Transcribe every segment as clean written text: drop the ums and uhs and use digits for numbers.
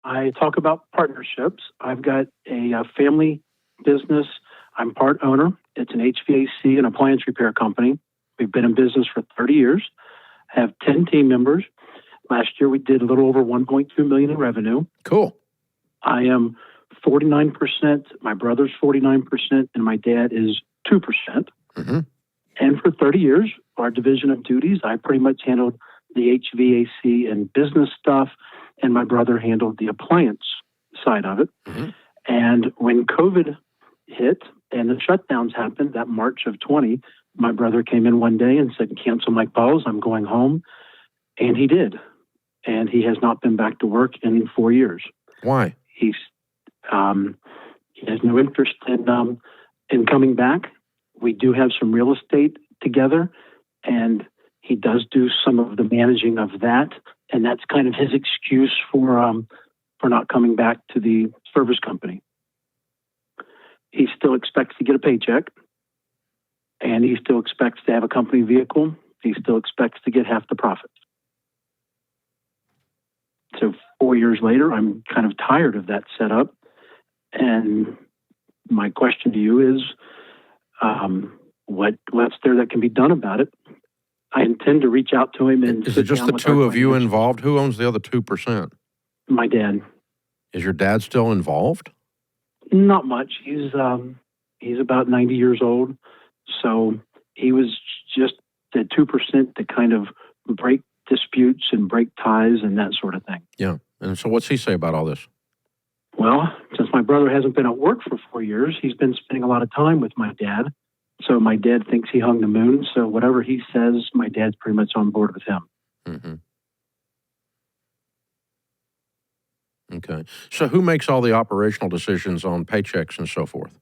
I talk about partnerships. I've got a family business. I'm part owner. It's an HVAC and appliance repair company. We've been in business for 30 years, have 10 team members. Last year, we did a little over $1.2 million in revenue. Cool. I am 49%. My brother's 49%, and my dad is 2%. Mm-hmm. And for 30 years, our division of duties, I pretty much handled the HVAC and business stuff, and my brother handled the appliance side of it. Mm-hmm. And when COVID hit and the shutdowns happened, that March of 20, my brother came in one day and said, cancel my calls, I'm going home. And he did. And he has not been back to work in 4 years. Why? He has no interest in coming back. We do have some real estate together, and he does do some of the managing of that, and that's kind of his excuse for not coming back to the service company. He still expects to get a paycheck, and he still expects to have a company vehicle. He still expects to get half the profits. So 4 years later, I'm kind of tired of that setup, and my question to you is, what's there that can be done about it? I intend to reach out to him and is it just the two of you involved? Who owns the other 2%? My dad. Is your dad still involved? Not much. He's about 90 years old, so he was just the 2% to kind of break disputes and break ties and that sort of thing. Yeah. And so what's he say about all this? Well, since my brother hasn't been at work for 4 years, he's been spending a lot of time with my dad. So my dad thinks he hung the moon. So whatever he says, my dad's pretty much on board with him. Mm-hmm. Okay. So who makes all the operational decisions on paychecks and so forth?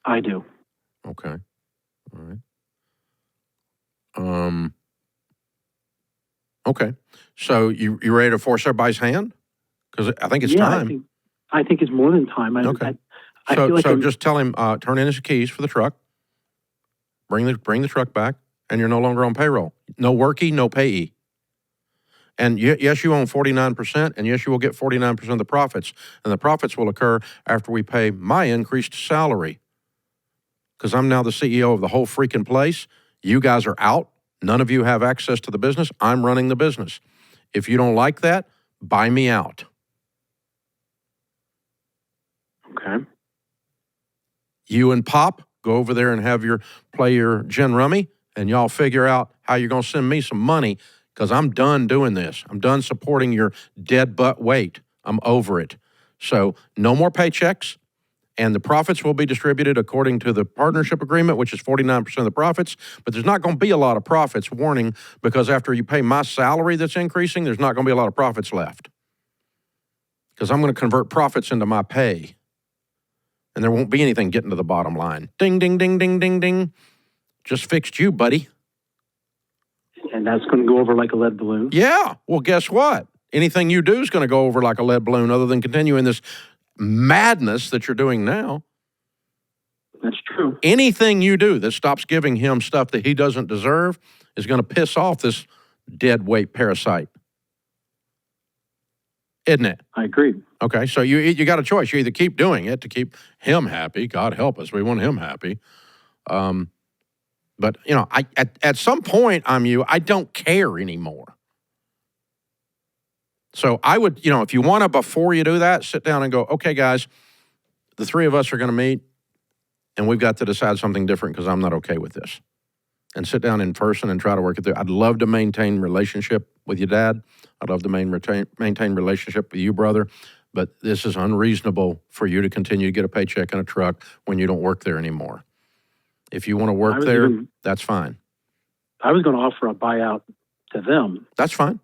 I do. Okay. All right. Okay. So you ready to force everybody's hand? Because I think it's time. I think it's more than time. Okay. I feel like just tell him, turn in his keys for the truck, bring the truck back, and you're no longer on payroll. No worky, no payee. And yes, you own 49%, and yes, you will get 49% of the profits. And the profits will occur after we pay my increased salary. Because I'm now the CEO of the whole freaking place. You guys are out. None of you have access to the business. I'm running the business. If you don't like that, buy me out. Okay. You and Pop go over there and play your gin rummy, and y'all figure out how you're going to send me some money, because I'm done doing this. I'm done supporting your dead butt weight. I'm over it. So no more paychecks, and the profits will be distributed according to the partnership agreement, which is 49% of the profits. But there's not going to be a lot of profits, warning, because after you pay my salary that's increasing, there's not going to be a lot of profits left. Because I'm going to convert profits into my pay. And there won't be anything getting to the bottom line. Ding, ding, ding, ding, ding, ding. Just fixed you, buddy. And that's going to go over like a lead balloon? Yeah. Well, guess what? Anything you do is going to go over like a lead balloon, other than continuing this madness that you're doing now. That's true. Anything you do that stops giving him stuff that he doesn't deserve is going to piss off this dead weight parasite. Isn't it? I agree. Okay, so you got a choice. You either keep doing it to keep him happy. God help us, we want him happy. But at some point, I don't care anymore. So I would, if you want to, before you do that, sit down and go, okay, guys, the three of us are going to meet, and we've got to decide something different because I'm not okay with this. And sit down in person and try to work it through. I'd love to maintain relationship with your dad. I'd love to maintain relationship with you, brother. But this is unreasonable for you to continue to get a paycheck and a truck when you don't work there anymore. If you want to work there, that's fine. I was going to offer a buyout to them. That's fine.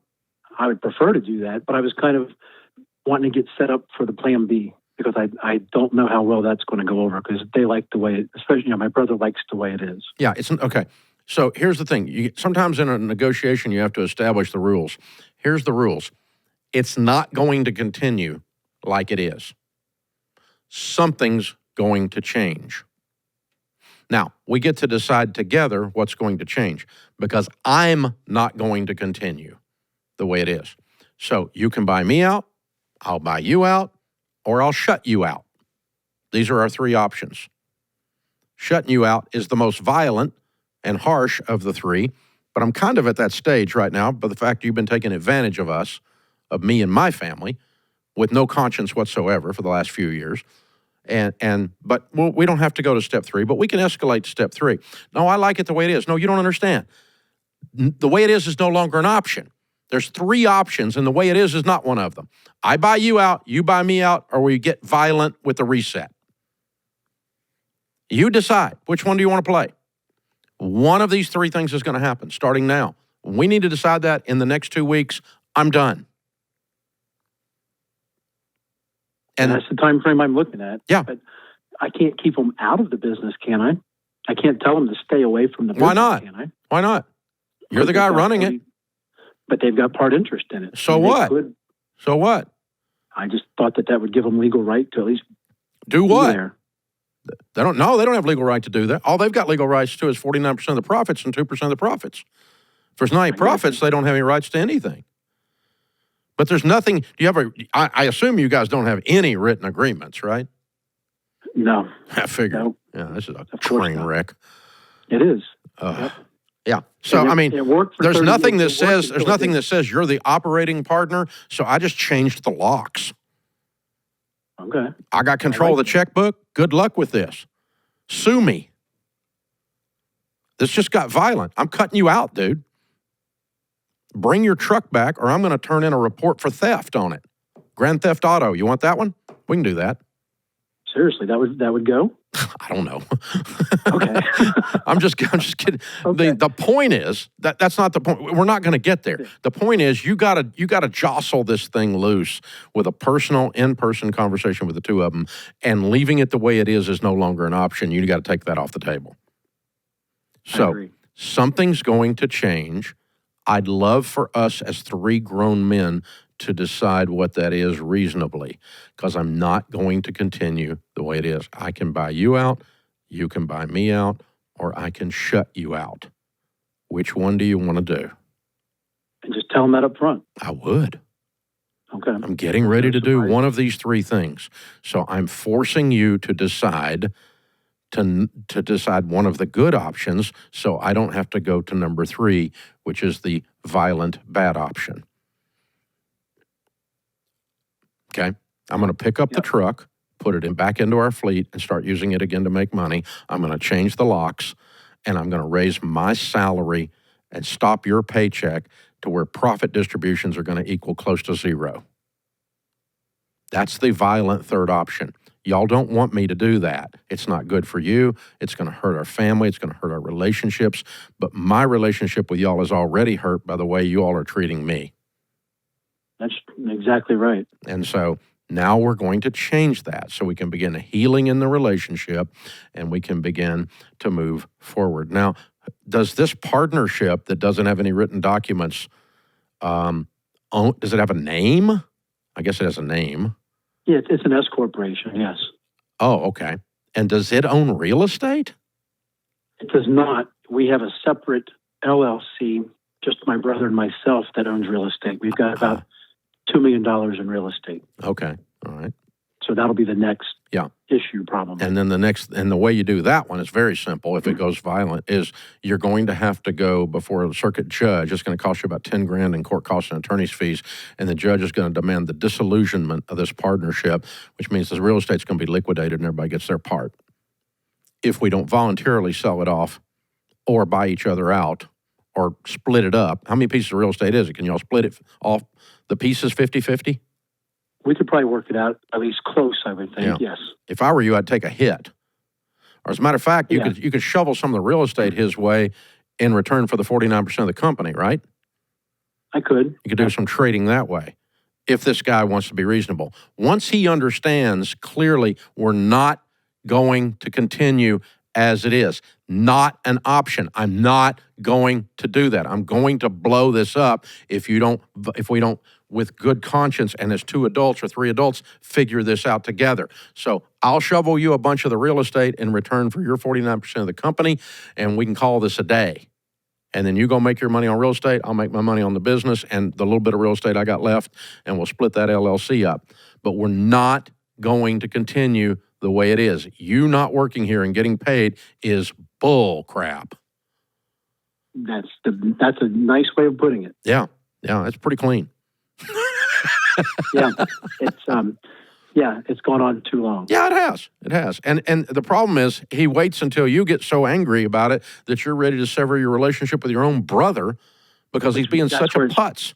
I would prefer to do that, but I was kind of wanting to get set up for the plan B, because I don't know how well that's going to go over, because they like the way it, especially, my brother likes the way it is. Yeah, it's okay. So here's the thing. Sometimes in a negotiation, you have to establish the rules. Here's the rules. It's not going to continue like it is. Something's going to change. Now, we get to decide together what's going to change, because I'm not going to continue the way it is. So you can buy me out, I'll buy you out, or I'll shut you out. These are our three options. Shutting you out is the most violent and harsh of the three, but I'm kind of at that stage right now by the fact you've been taking advantage of us, of me and my family, with no conscience whatsoever for the last few years. But we don't have to go to step 3, but we can escalate to step 3. No, I like it the way it is. No, you don't understand. The way it is no longer an option. There's 3 options, and the way it is not one of them. I buy you out, you buy me out, or we get violent with the reset. You decide. Which one do you want to play? One of these 3 things is going to happen starting now. We need to decide that in the next 2 weeks. I'm done. And that's the time frame I'm looking at. Yeah. But I can't keep them out of the business, can I? I can't tell them to stay away from the business, Why not? Can I? Why not? You're the guy running it. But they've got part interest in it. So what? So what? I just thought that would give them legal right to at least do what? There. They don't have legal right to do that. All they've got legal rights to is 49% of the profits and 2% of the profits. If there's not any profits, they don't have any rights to anything. But there's nothing. Do you have I assume you guys don't have any written agreements, right? No. I figured. No. Yeah, this is a train wreck. It is. Yep. Yeah. So there's nothing that says you're the operating partner. So I just changed the locks. Okay. I got control of the checkbook. Good luck with this. Sue me. This just got violent. I'm cutting you out, dude. Bring your truck back, or I'm going to turn in a report for theft on it. Grand Theft Auto. You want that one? We can do that. Seriously, that would go? I don't know. Okay. I'm just kidding. Okay. The point is that's not the point. We're not going to get there. The point is you got to jostle this thing loose with a personal, in-person conversation with the two of them, and leaving it the way it is no longer an option. You got to take that off the table. So something's going to change. I'd love for us as 3 grown men to decide what that is reasonably, because I'm not going to continue the way it is. I can buy you out, you can buy me out, or I can shut you out. Which one do you want to do? And just tell them that up front. I would. Okay. I'm getting ready to do one of these 3 things. So I'm forcing you to decide to decide one of the good options, so I don't have to go to number 3, which is the violent bad option. Okay? I'm going to pick up the truck, put it back into our fleet, and start using it again to make money. I'm going to change the locks, and I'm going to raise my salary and stop your paycheck to where profit distributions are going to equal close to 0. That's the violent third option. Y'all don't want me to do that. It's not good for you. It's going to hurt our family. It's going to hurt our relationships. But my relationship with y'all is already hurt by the way you all are treating me. That's exactly right. And so now we're going to change that so we can begin a healing in the relationship and we can begin to move forward. Now, does this partnership that doesn't have any written documents, does it have a name? I guess it has a name. Yeah, it's an S corporation, yes. Oh, okay. And does it own real estate? It does not. We have a separate LLC, just my brother and myself, that owns real estate. We've got about $2 million in real estate. Okay, all right. So that'll be the next issue probably. And then the way you do that one is very simple. If it goes violent, is you're going to have to go before a circuit judge. It's going to cost you about $10,000 in court costs and attorney's fees, and the judge is going to demand the disillusionment of this partnership, which means the real estate's going to be liquidated and everybody gets their part. If we don't voluntarily sell it off or buy each other out or split it up, how many pieces of real estate is it? Can y'all split it off the pieces 50-50? We could probably work it out at least close, I would think, yes. If I were you, I'd take a hit. Or as a matter of fact, you could shovel some of the real estate his way in return for the 49% of the company, right? I could. You could do some trading that way if this guy wants to be reasonable. Once he understands clearly we're not going to continue as it is, not an option. I'm not going to do that. I'm going to blow this up if we don't, with good conscience, and as 2 adults or 3 adults, figure this out together. So I'll shovel you a bunch of the real estate in return for your 49% of the company, and we can call this a day. and then you go make your money on real estate, I'll make my money on the business and the little bit of real estate I got left, and we'll split that LLC up. But we're not going to continue the way it is. You not working here and getting paid is bull crap. That's a nice way of putting it. Yeah, it's pretty clean. Yeah, it's gone on too long. Yeah, it has. And the problem is he waits until you get so angry about it that you're ready to sever your relationship with your own brother because he's being such a putz.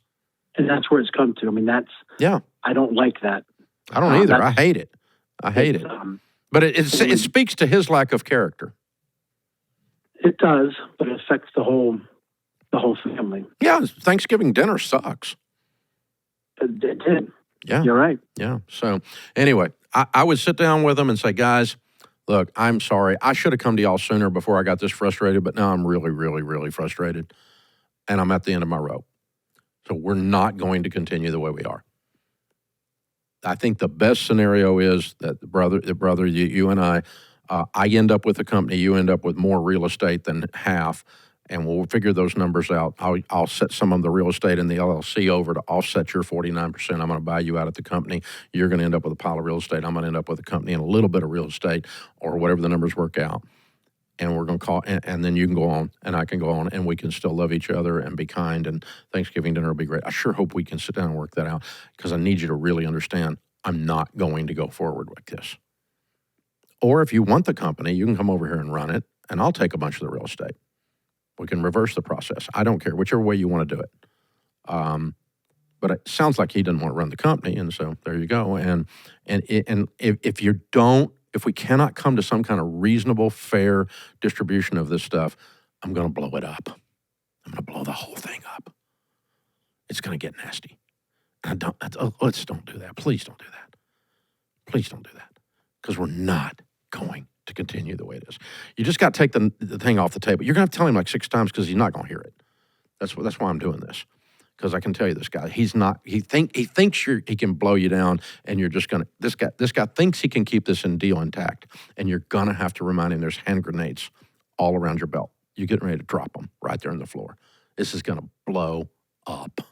And that's where it's come to. I mean, I don't like that. I don't either. I hate it. But it speaks to his lack of character. It does, but it affects the whole family. Yeah, Thanksgiving dinner sucks. It did. Yeah. You're right. Yeah. So anyway, I would sit down with them and say, guys, look, I'm sorry. I should have come to y'all sooner before I got this frustrated, but now I'm really, really, really frustrated. And I'm at the end of my rope. So we're not going to continue the way we are. I think the best scenario is that the brother, you and I end up with a company, you end up with more real estate than half, and we'll figure those numbers out. I'll set some of the real estate in the LLC over to offset your 49%. I'm going to buy you out at the company. You're going to end up with a pile of real estate. I'm going to end up with a company and a little bit of real estate or whatever the numbers work out. And we're going to call, and then you can go on, and I can go on, and we can still love each other and be kind, and Thanksgiving dinner will be great. I sure hope we can sit down and work that out because I need you to really understand I'm not going to go forward like this. Or if you want the company, you can come over here and run it, and I'll take a bunch of the real estate. We can reverse the process. I don't care, whichever way you want to do it. But it sounds like he didn't want to run the company, and so there you go. And if we cannot come to some kind of reasonable, fair distribution of this stuff, I'm going to blow it up. I'm going to blow the whole thing up. It's going to get nasty. Let's don't do that. Please don't do that. Please don't do that. Because we're not going to continue the way it is. You just got to take the thing off the table. You're going to have to tell him like 6 times because he's not going to hear it. That's why I'm doing this. Because I can tell you this guy, he thinks he can blow you down, and you're just going to, this guy thinks he can keep this deal intact, and you're going to have to remind him there's hand grenades all around your belt. You're getting ready to drop them right there on the floor. This is going to blow up.